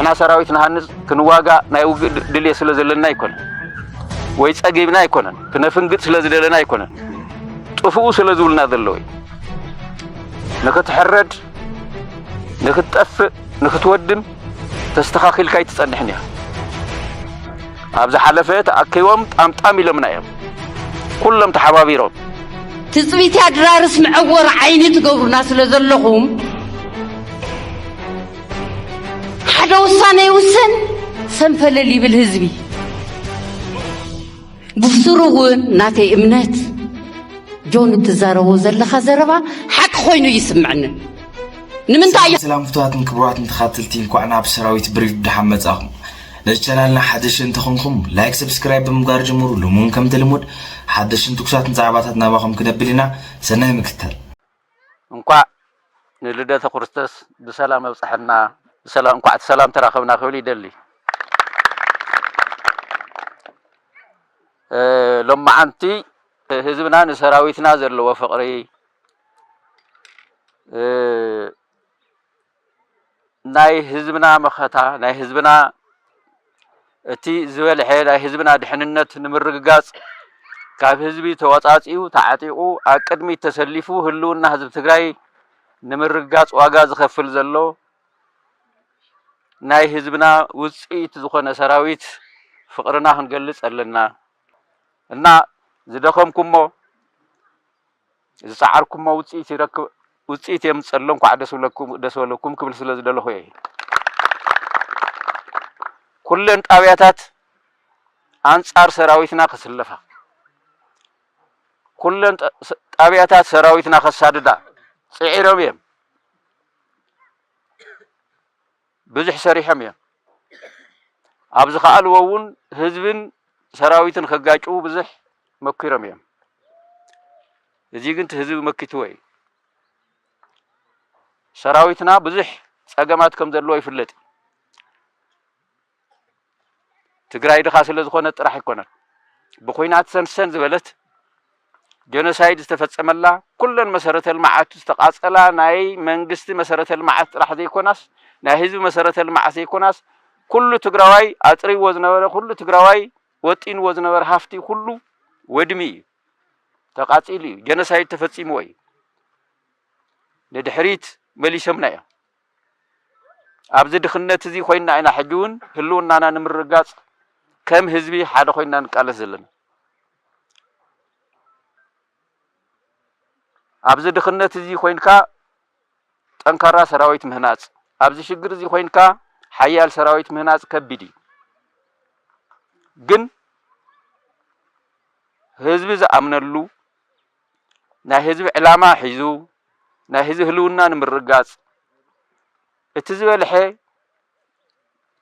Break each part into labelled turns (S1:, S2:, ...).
S1: نحنا سراويتنا هنز كنواجع نايوج دليل سلزلنا يكون ويتأجيبنا يكون كنفنقت سلزلنا يكون طفو سلزولنا ذلوي نكتحرد نكتأف نكتودم تستخاخل كي تصنحني أبز حلفت أكيوم أمي لمنا يوم كلهم تحبابيرهم
S2: تثبيت أدرارس معور عيني تقبرنا سلزلهم حدا وصاني وسن سنفل اللي بالهزبي بفسرون ناتي امنات جون تزارو زلخا زربا حق خوينو يسمعنا نمنتاي
S3: سلام فتواتن كبرات متخاتلتين كوعنا بسراويت بريف دحمد اخم لجنالنا حدشن تخونكم لايك سبسكرايب بمقار جمهور لمون كم تلمود حدشن تكسات نزعباتات ناباخم كنبلنا سنة مكتل
S1: انقع نلدة قرستس بسلام وصحنا بسلام انقع سلام تراخبنا خولي دلي لما عنتي هزبنا نسراويتنا زلوا فقري ناي هزبنا مختا ناي هزبنا اتي زوال حي ناي هزبنا دحننت نمرقاص كاب هزبي توصاصيو تعاطيقو اقدمي تسليفو هلونا هزب تግራይ نمرقاص واغا زخفل زلو ناي هزبنا وصيت زخونه سراويت فقرنا هنገልጽ አለና እና ዝደኸምኩሞ ዝጻዓርኩሞ ውጽኢት ይረክብ ውጽኢት የምጸለንኩ ደሰለኩም ክብል ስለዝደለኹ እየ ኩለን ጣብያታት አንጻር ሰራዊትና ከስለፋ ኩለን ጣብያታት ሰራዊትና ከሳድዳ ጽዒሮም እዮም ብዙሕ ሰሪሖም እዮም ኣብዚ ኸኣልዎውን ህዝብን ሰራዊትን ከጋጩ ብዙሕ መክሮም እዮም እዚ ግን ህዝብ መክትዎ እዩ ሰራዊትና ብዙሕ ጸገማት ከም ዘለዎ ይፍለጥ ትግራይ ድኻ ስለ ዝኾነ ጥራሕ ይኮነን ብኹይናት ሰንሰን ዝበለት ጀኖሳይድ ዝተፈጸመላ ኩለን መሰረተ ልምዓት ዝተቃጸላ ናይ መንግስቲ መሰረተ ልምዓት ጥራሕ ዘይኮናስ ናይ ህዝቢ መሰረተ ልምዓት ዘይኮናስ ኩሉ ትግራዋይ አጥሪዎ ዝነበረ ኩሉ ትግራዋይ ወጢንዎ ዝነበረ ሃፍቲ ኩሉ ወድሚ ተቃጺሉ ጀኖሳይድ ተፈጺሙ ወይ ንድሕሪት መሊሰምና እዮም ኣብዚ ድኽነት እዚ ኮይና ኢና ሕጂውን ህልውናና ንምርጋጽ ከም ህዝቢ ሓደ ኮይና ንቃለስ ዘለና ኣብዚ ድኽነት እዚ ኮይንካ ጠንካራ ሰራዊት ምህናጽ ኣብዚ ሽግር እዚ ኮይንካ ሓያል ሰራዊት ምህናጽ ከቢድ ግን ህዝቢ ዝኣምነሉ ናይ ህዝቢ ዕላማ ሒዙ ናይ ህዝቢ ህልውና ንምርጋጽ እቲ ዝበልሐ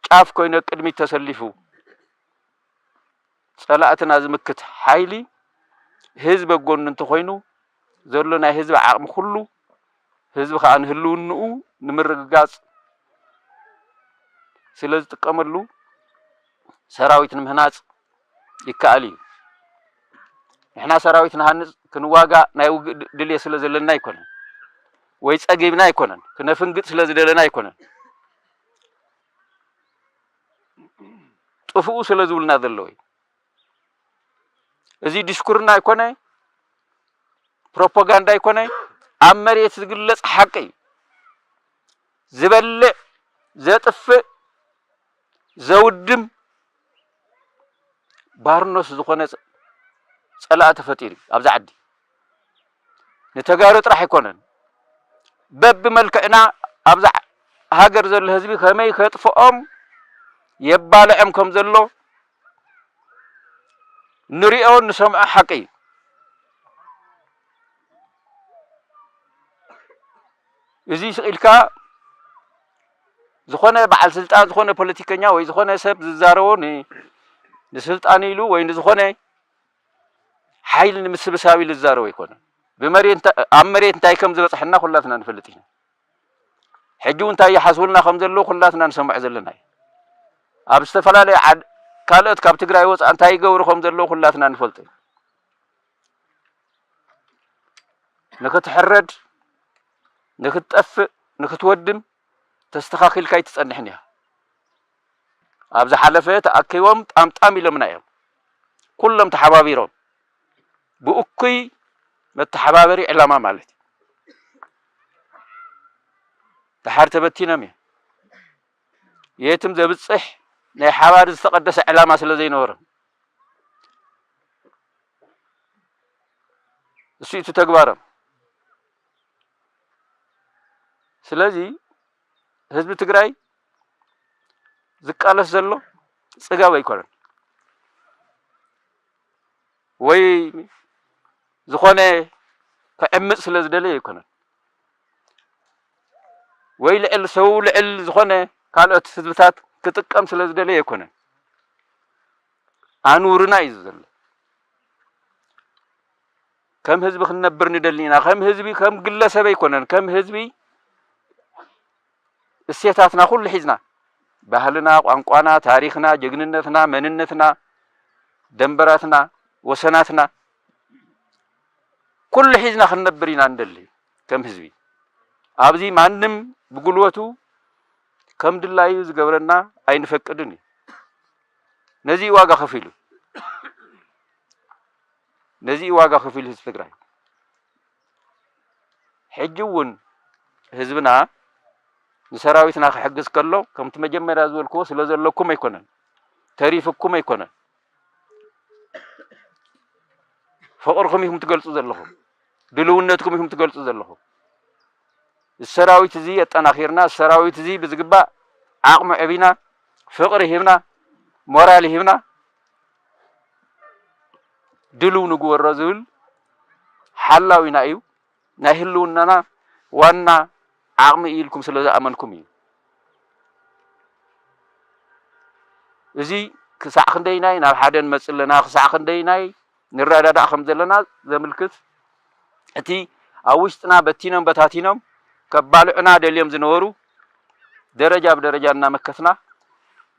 S1: ጫፍ ኮይኑ ቅድሚት ተሰሊፉ ጸላእትና ዝምክት ሓይሊ ህዝቢ ጎን እንተኮይኑ ዘሎ ናይ ህዝቢ ዓቕሚ ኩሉ ህዝቢ ከዓ ንህልውንኡ ንምርጋጽ ስለዝጥቀመሉ ሰራዊት ምህናጽ ይከኣል እዩ ንሕና ሰራዊት ንሃንጽ ክንዋጋእ ናይ ድልየ ስለዘለና ይኮነን ወይ ጸጊብና ይኮነን ክነፍንግጥ ስለዝደለና ይኮነን ጥፍኡ ስለዝብልና ዘለወይ እዚ ዲስኩርና ይኮነ ፕሮፓጋንዳ ይኮነ ኣብ መሬት ዝግለጽ ሓቂ ዝበልዕ ዘጥፍእ ዘውድም ባርኖስ ዝኾነ ጸላእ ተፈጢሩ ኣብዛ ዓዲ ንተጋሩ ጥራሕ ይኮነን በብ መልክዕና ኣብዛ ሃገር ዘሎ ህዝቢ ከመይ ከጥፍኦም የባልዕም ከም ዘሎ ንሪኦ ንሰምዖ ሓቂ እዚ ስኢልካ ዝኾነ በዓል ስልጣን ዝኾነ ፖለቲከኛ ወይ ዝኾነ ሰብ ዝዛረቦ ንስልጣን ኢሉ ወይ ንዝኾነ ሓይል ንምስብሳብ ኢሉ ዝዛረቦ ይኮነን بمرين أمرين تاي كم زبط حنا خلاتنا نفلتين حجون تاي حصولنا خم زلوا خلاتنا نسمع زلنا أبستفلا لي عد كالت كاب تقرأ يوز أن تاي جور خم زلوا خلاتنا نفلتين نكت حرد نكت أف نكت ودم تستخاخل كي تسألني أبز حلفة تأكيوم طام إلمنا يوم كلهم تحبابيرهم بأكي متحبابري علامة مالتي تحرت بتينامي يتم ذا بتصح ناي حوادث تقدس علامة سلزي نورم السيئة تكبارم سلزي حزب تግራይ ዝቃለስ ዘሎ ጽጋብ አይኮነን ወይ ዝኾነ ከዕምጽ ስለዝደለ አይኮነን ወይ ልዕል ሰው ልዕል ዝኾነ ካልኦት ህዝብታት ክጥቀም ስለዝደለ አይኮነን ኣኑርና ይዘለ ከም ህዝብ ክንነብር ንደሊና ከም ህዝቢ ከም ግለሰብ አይኮነን ከም ህዝቢ እሴታትና ሁሉ ሒዝና ባህልና ቋንቋና ታሪክና ጀግንነትና መንነትና ደንበራትና ወሰናትና ኩሉ ሒዝና ክንነብር ኢና እንደሊ ከም ህዝቢ ኣብዚ ማንም ብጉልበቱ ከም ድላዩ ዝገብረና ኣይንፈቅድን ነዚ ዋጋ ከፊሉ ህዝብ ትግራይ ሕጂ እውን ህዝብና ንሰራዊትና ክሕግዝ ከሎ ከምቲ መጀመርያ ዝወልክዎ ስለዘለኩም ኣይኮነን ተሪፍኩም ኣይኮነን ፍቅርኩም ኢኹም ትገልጹ ዘለኹም ድልውነትኩም ኢኹም ትገልጹ ዘለኹም الሰራዊት እዚ አጠናኺርና الሰራዊት እዚ ብዝግባእ ዓቕሚ ዕቢና ፍቅሪ ሂብና ሞራል ሂብና ድልው ንግወሮ ዝብል ሓላዊና እዩ ናይ ህልውናና ዋና ዓቕሚ ኢልኩም ስለዝኣመንኩም እዩ እዚ ክሳዕ ክንደይናይ ናብ ሓደ ንመጽእ ኣለና ክሳዕ ክንደይናይ ንረዳዳእ ከም ዘለና ዘምልክት እቲ ኣብ ውሽጥና በቲኖም በታቲኖም ከባልዑና ደልዮም ዝነበሩ ደረጃ ብደረጃ እናመከትና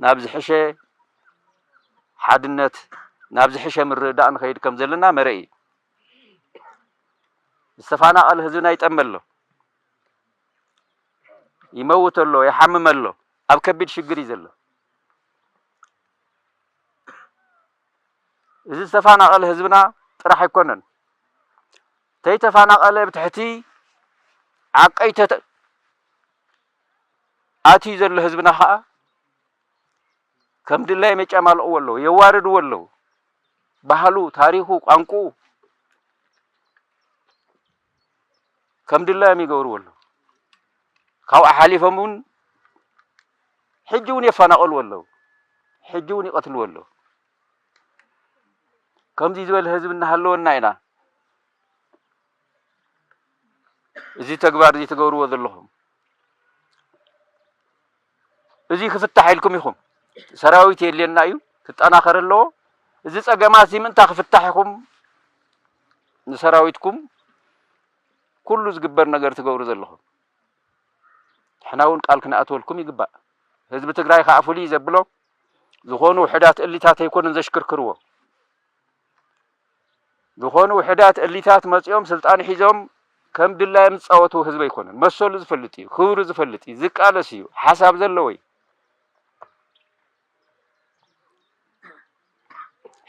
S1: ናብ ዝሕሸ ሓድነት ናብ ዝሕሸ ምርዳእ ንኸይድ ከም ዘለና መርአይ ዝተፈናቐለ ህዝብና ይጠመሎ يموت له يحمم له أب كبير شجري زله إذا استفانا قال هزبنا راح يكونن تيتفانا قال بتحتي عقيت آتي زل هزبنا خاء كم دلله مجمال أولو يوارد أولو بحلو تاريخو قانقو كم دلله ميقور أولو كاو أحالفهم حجون يفناقل ولو حجون يقتل ولو كم دي زول هزب نهلو الناينا زي تكبار زي تقوروا ذلهم زي خفتح لكم يخم سراويت اللي النايو تتأناخر اللو زي تقامات زي من تخفتحكم نسراويتكم كله زقبر نقر تقوروا ذلهم حناون قال كنا أتولكم يقبأ حزب تግራይ خافولي زبلو ዝኾኑ ውሕዳት እሊታት ኣይኮኑን ዘሽክርክርዎ ዝኾኑ ውሕዳት እሊታት መጽኦም ስልጣን ሒዞም ከም ድላይም ጻወቱ ህዝብ ኣይኮኑን መሰሉ ዝፈልጥ እዩ ክብሩ ዝፈልጥ እዩ ዝቃለስ እዩ ሓሳብ ዘለዎ እዩ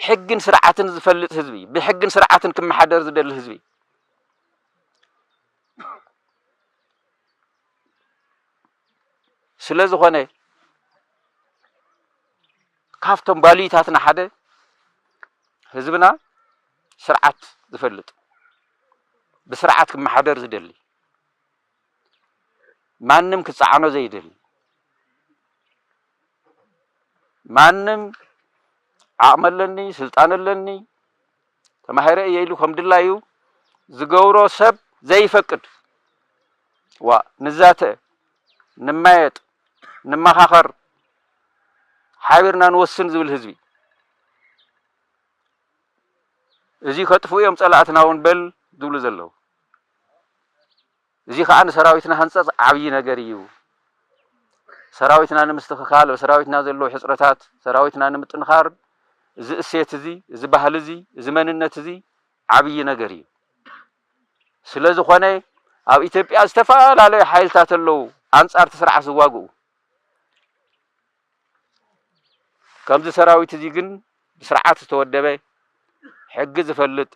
S1: ሕግን ስርዓትን ዝፈልጥ ህዝቢ ብሕግን ስርዓትን ክመሓደር ዝደሊ ህዝቢ ስለዝኾነ ካፍቶም ባሊታትና ሓደ ህዝብና ስርዓት ዝፈልጥ بسرعة كمحضر زدلي مانم كصعنو زيدلي مانم عمل لني سلطان لني تمهير يلو الحمد لله يو زغورو سب زي فقد ونزاته نمايت نمخاخر حابرنا نوسن زول حزبي እዚህ ከጥፉ የም ጸላእትና ወንበል ዱሉ ዘለው እዚህ ከአን ሰራዊትና ህንጸጽ ዓብይ ነገር እዩ ሰራዊትና ንምስትኽካል በሰራዊትና ዘለው ሕጽረታት ሰራዊትና ንምጥንኻር እዚ እሴት እዚ እዚ ባህል እዚ እዚ መንነት እዚ ዓብይ ነገር እዩ ስለዝኾነ ኣብ ኢትዮጵያ ዝተፈላለዩ ሓይልታት ኣለው አንጻር ተስርዓ ዝዋግኡ ከምዚ ሰራዊት እዚ ግን ብስርዓት ዝተወደበ ሕጊ ዝፈልጥ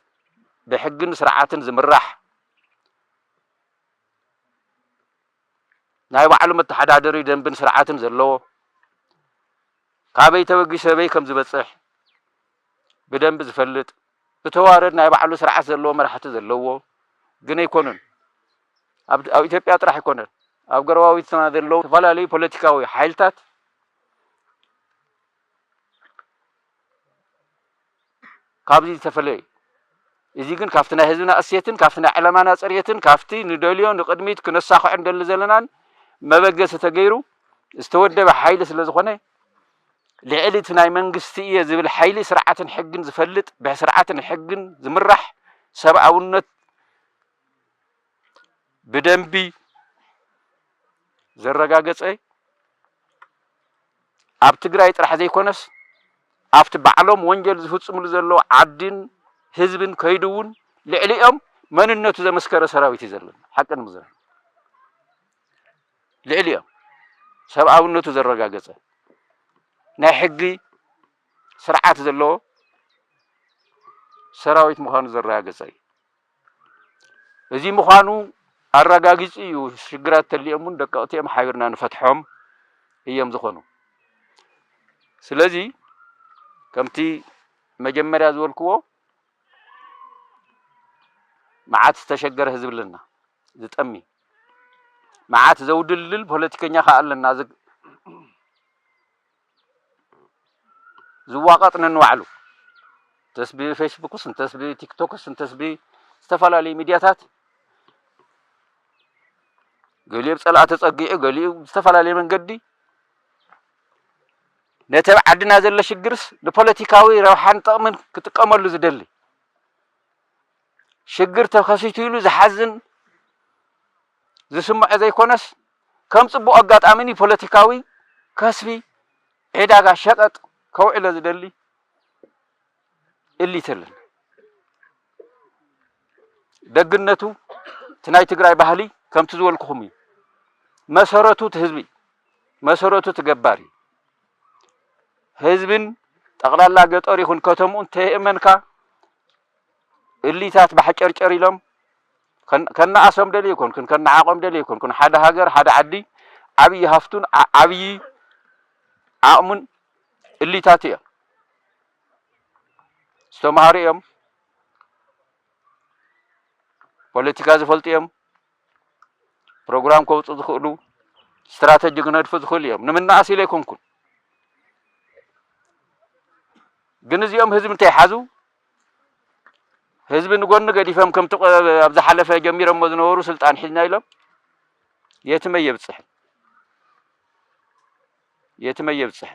S1: ብሕግን ስርዓትን ዝምራሕ ናይ ባዕሉ መተሓዳደሪ ደንብን ስርዓትን ዘለዎ ካበይ ተበጊሰበይ ከም ዝበጽሕ ብደንብ ዝፈልጥ ብተዋረድ ናይ ባዕሉ ስርዓት ዘለዎ መራሕቲ ዘለዎ ግን ኣይኮነን ኣብ ኢትዮጵያ ጥራሕ ኣይኮነን ኣብ ገረባዊትና ዘለዎ ተፈላለዩ ፖለቲካዊ ሓይልታት ካብዚ ተፈለየ እዚ ግን ካብቲ ናይ ህዝብና እሴትን ካብቲ ናይ ዕላማና ጽርየትን ካብቲ ንደልዮ ንቅድሚት ክነሳኽዕ እንደሊ ዘለናን መበገሲ ተገይሩ ዝተወደበ ሓይሊ ስለ ዝኾነ ልዕሊ እቲ ናይ መንግስቲ እየ ዝብል ሓይሊ ስርዓትን ሕግን ዝፈልጥ ብስርዓትን ሕግን ዝምራሕ ሰብኣውነት ብደንቢ ዘረጋገጸ ኣብ ትግራይ ጥራሕ ዘይኮነስ ኣብቲ ባዕሎም ወንጀል ዝፍጽምሉ ዘለዉ ዓድን ህዝብን ከይድውን ልዕሊኦም መንነቱ ዘመስከረ ሰራዊት እዩ ዘለና ሓቅን ምዝራብ ልዕሊኦም ሰብኣውነቱ ዘረጋገጸ ናይ ሕጊ ስርዓት ዘለዎ ሰራዊት ምዃኑ ዘረጋገጸ እዩ እዚ ምዃኑ ኣረጋጊጹ እዩ ሽግራት ተልዮምን ደቀቕቲኦም ሓቢርና ንፈትሖም እዮም ዝኾኑ ስለዚ ከምቲ መጀመርያ ዝበልክዎ መዓት ዝተሸገረ ህዝብ ኣለና ዝጠሚ መዓት ዘውድልል ፖለቲከኛ ከዓ ኣለና ዝዋቐጥ ነንባዕሉ ተስቢ ፌስቡክስ እንተስቢ ቲክቶክስ እንተስቢ ዝተፈላለዩ ሚድያታት ገሊኡ ብጸላእ ተጸጊዑ ገሊኡ ዝተፈላለዩ መንገዲ ነቲ ዓድና ዘሎ ሽግርስ ንፖለቲካዊ ረብሓን ጥቕምን ክጥቀመሉ ዝደሊ ሽግር ተኸሲቱ ኢሉ ዝሓዝን ዝስምዖ ዘይኮነስ ከም ጽቡቕ ኣጋጣሚኒ ፖለቲካዊ ከስቢ ዕዳጋ ሸቐጥ ከውዕሎ ዝደሊ እሊት ኣለና ደግነቱ እቲ ናይ ትግራይ ባህሊ ከምቲ ዝበልኩኹም እዩ መሰረቱ እቲ ህዝቢ መሰረቱ ትገባሪ ህዝብን ጠቕላላ ገጠር ይኹን ከተምኡ እንተየእመንካ እሊታት ባሕጨርጨር ኢሎም ከነኣሶም ደልዩ ይኮንኩን ከነዓቖም ደልዩ ይኮንኩን ሓደ ሃገር ሓደ ዓዲ ዓብዪ ሃፍቱን ዓብዪ ዓቕሙን እሊታት እዮም ዝተምሃሩ እዮም ፖለቲካ ዝፈልጡ እዮም ፕሮግራም ከውፁ ዝኽእሉ ስትራቴጂ ክነድፉ ዝኽእሉ እዮም ንምናኣስ ኢለ ኣይኮንኩን ግን እዚኦም ህዝቢ እንታይ ይሓዙ ህዝቢ ንጎኒ ገዲፎም ከምቲ ኣብ ዝሓለፈ ጀሚሮሞ ዝነበሩ ስልጣን ሒዝና ኢሎም የትመ የብፅሕ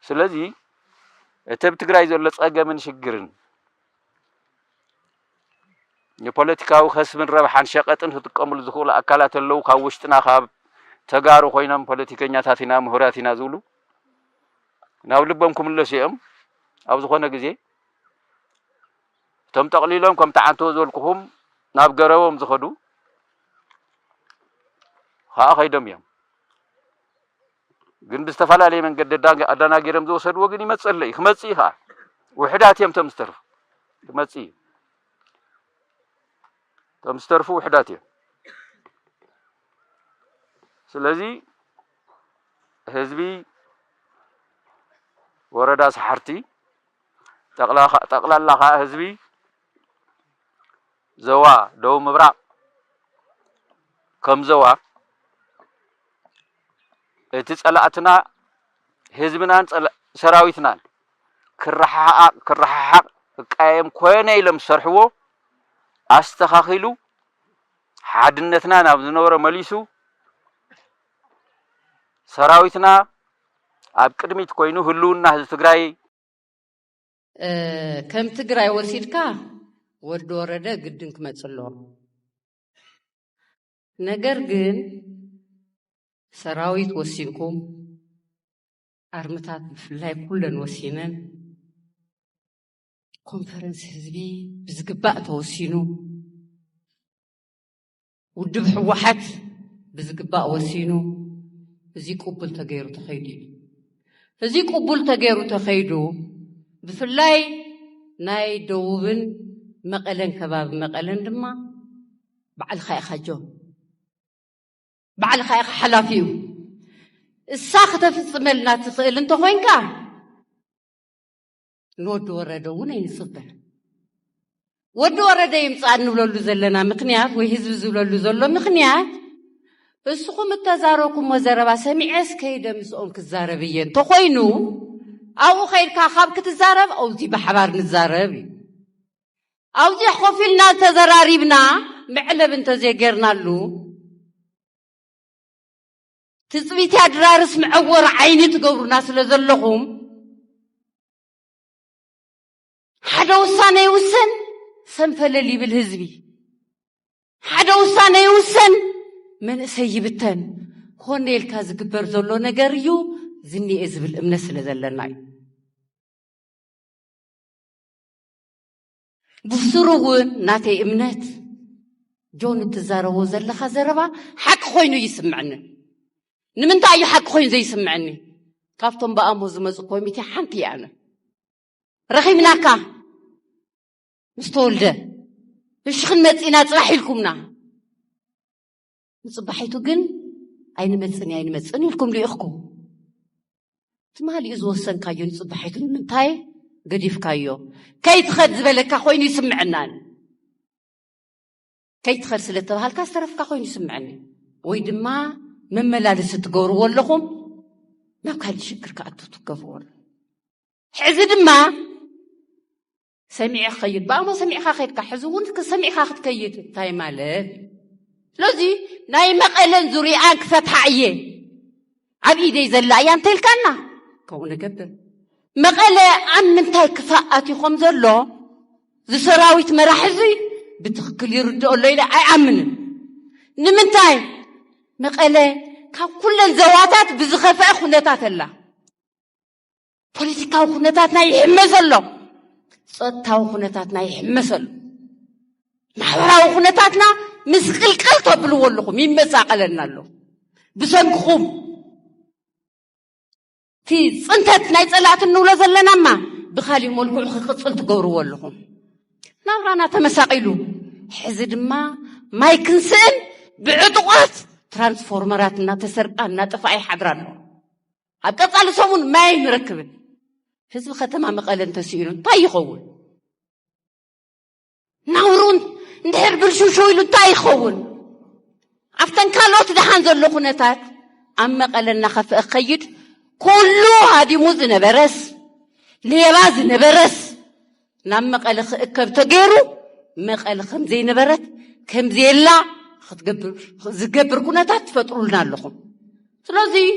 S1: ስለዚ እቲ ኣብ ትግራይ ዘሎ ፀገምን ሽግርን የፖለቲካዊ ከስብን ረብሓን ሸቐጥን ክጥቀምሉ ዝኽእሉ ኣካላት ኣለዉ ካብ ውሽጥና ካብ ተጋሩ ኮይኖም ፖለቲከኛታት ኢና ምሁራት ኢና ዝብሉ ናብ ልቦም ክምለሱ እዮም ኣብ ዝኾነ ግዜ እቶም ጠቕሊሎም ከምቲ ዓንተዎ ዝበልኩኹም ናብ ገረቦም ዝኸዱ ከዓ ኸይዶም እዮም ግን ብዝተፈላለየ መንገዲ ኣደናጊሮም ዝወሰድዎ ግን ይመጽእ ኣሎ እዩ ክመጽእ እዩ ከዓ ውሕዳት እዮም እቶም ዝተርፉ ክመጽእ እዩ እቶም ዝተርፉ ውሕዳት እዮም ስለዚ ህዝቢ ወረዳ ሰሓርቲ ጠቕላላ ከዓ ህዝቢ ዞባ ደቡብ ምብራቕ ከም ዞባ እቲ ጸላእትና ህዝብናን ሰራዊትናን ክረሓሓቕ ክቃየም ኮነ ኢሎም ዝሰርሕዎ ኣስተኻኺሉ ሓድነትና ናብ ዝነበረ መሊሱ ሰራዊትና ኣብ ቅድሚት ኮይኑ ህልውና ህዝቢ ትግራይ
S2: ከም ትግራይ ወሲድካ ወዲ ወረደ ግድን ክመጽእ ኣለዎ ነገር ግን ሰራዊት ወሲንኩም ኣርምታት ብፍላይ ኩለን ወሲነን ኮንፈረንስ ህዝቢ ብዝግባእ ተወሲኑ ውድብ ሕወሓት ብዝግባእ ወሲኑ زي قبول تغيرو تخيدو زي قبول تغيرو تخيدو بفلاي ناي دوبن مقلن كباب مقلن دما بعل خاي خجو بعل خاي حلافيو الساخته في الصملنا تسئل انت خوينكا نود وردو ونين صبر ود ورده يمصان نبلولو زلنا مخنيات ወይ ህዝብ ዝብለሉ ዘሎ ምክንያት እስኹም ተዛረኩም ወዘረባ ሰሚዕስ ከይደ ምስኦም ክዛረብየን ተኾይኑ አው ኸይርካ ካብ ክትዛረብ አውዚ በሐባር ንዛረብ አውዚ ኾፊልና ተዘራሪብና ምዕለብ እንተ ዘገርናሉ ትጽቢት ያድራርስ ምዕወር ዓይኒ ትገብሩና ስለዘለኹም ሓደ ውሳኔ ይውሰን سنفلل بالهزبي حدا وصانه يوسن من سيبتن هون الكاز قبر زلو نقريو زني ازب الامنس لذلناي بسروون ناتي امنت جون التزارو زل خزربا حق خوينو يسمعني نمنتايو حق خوين زي يسمعني كافتم بقى موزمز قوميتي حنتي يعني رخيمناكا مستولده بشخن متينا صراحي لكمنا مصبحيتو جن اين متسني لكم لي اخكم تمالي اذ وسن كايو صبحيتو منتاي قديف كايو كي تخد زبلك خويني يسمعنا كي تخد سلته هالكاس طرف خويني يسمعني وي دما مملالس تغورو لكم ما كان شكر كاتو تكفور حز دما سميع خيط بقى سميع خيط كحزون كسميع خيط كيت تاي مالك لذي ناي مقلن زريان كفتح عيه عبي دي زلايان تلكنا كون كبر مقله عن من تاي كفاءاتي خمزلو ذي سراويت مراحزي بتخكل يردو الليلة اي عمن نمنتاي مقله كل الزواتات بزخفاء خنتات الله بوليتيكاو خنتاتنا يحمزلو صوتاو خنتاتنا يحمسل محوراو خنتاتنا مسقلقل تبلو لكم يمساقلنا له بسنكم في صنتتنا يصلات نولا زلنا ما بخالي مولكو خصل تغورو لكم نرانا تمساقيلو حزد ما يكنسن بعطقات ترانسفورمراتنا تسرقنا طفاي حضرنا هقطال سمون ما ينركب حزب ختمه مقالن تسيرون طايخون نورون ندير برشوشو يلو طايخون عفتن كالوت دحان زلو خنتات اما قالنا خف اخيد كله هادي موز نبرس ليراز نبرس نام قال خكب تغيرو مقال خمزي نبرت كمزي لا خطقبر زقبر كنتات تفطرولنا لكم سلازي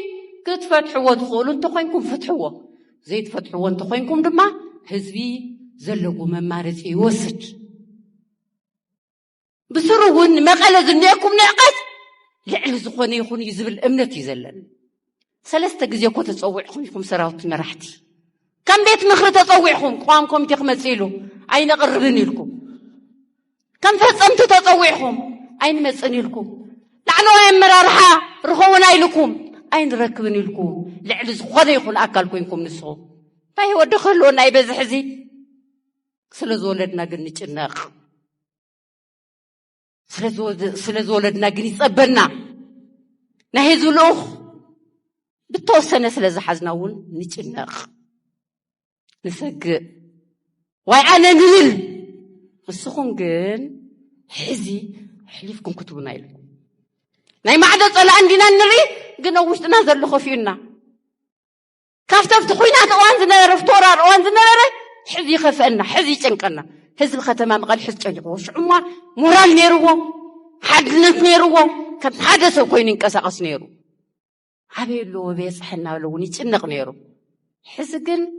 S2: كتفتحوا تقولوا انتو خوينكم فتحوا زي تفتحوا انتو خوينكم دما حزبي زلقو ممارس يوسد بسرون مقال زنيكم نعقد لعل زخون يخون يزبل امنت يزلن ثلاثه غزي كو تصوعكم سراوت مرحتي كم بيت مخر تصوعكم قوامكم تخمسيلو اين قربني لكم كم فصمت تصوعكم اين مصني لكم لعنو يمرارحا رخونا لكم اين ركبني لكم لعل زخون يخون اكلكم نسو باي ودخلونا يبزحزي سلازولدنا غن نچنق سلازولدنا غن يصبنا نهزو لوخ بتوسنه سلازحزناون نچنق نسق واي انا نزل مسخون جن حزي حليفكم كتبنا لكم ناي ما عدا طلع عندنا نري قلنا وشنا زل خفينا كافتفت خوينا اوان زنا رفتورا اوان زنا حزي خفنا حزي چنقنا حزب ختمه مقال حز چنقو شعما مورال نيرو حدنت نيرو كم حدث كوين انقساقس نيرو حبيلو بيصحنا لو نيچنق نيرو حزقن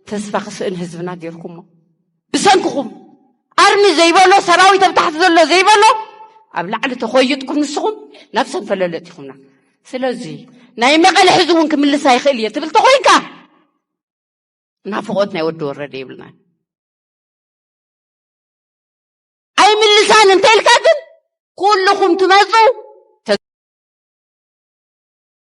S2: تسفقس ان حزبنا ديركم بسنكم ارمي زيبلو سراوي تحت زلو زيبلو ابلعل تخويتكم نسخم نفسا فللتكمنا سلازي ناي مقال حزبون كمل سايخيل يتبل تخوينكا نافقوتنا يودو الردي بلنا اي من لسان انت الكاتب كلكم تمزوا